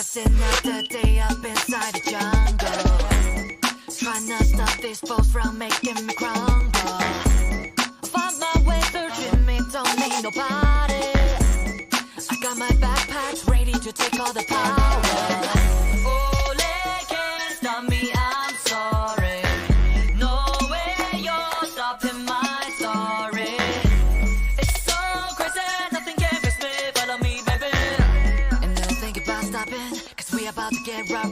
Just another day up inside the jungle. Trying to stop these foes from making me crumble. Find my way, searching me, don't need nobody. I got my backpack ready to take all the power. Oh, they can't stop me, I'm sorry. No way you're stopping my story. It's so crazy, nothing can fix me. Follow me, baby. And don't think about stopping, cause we about to get right.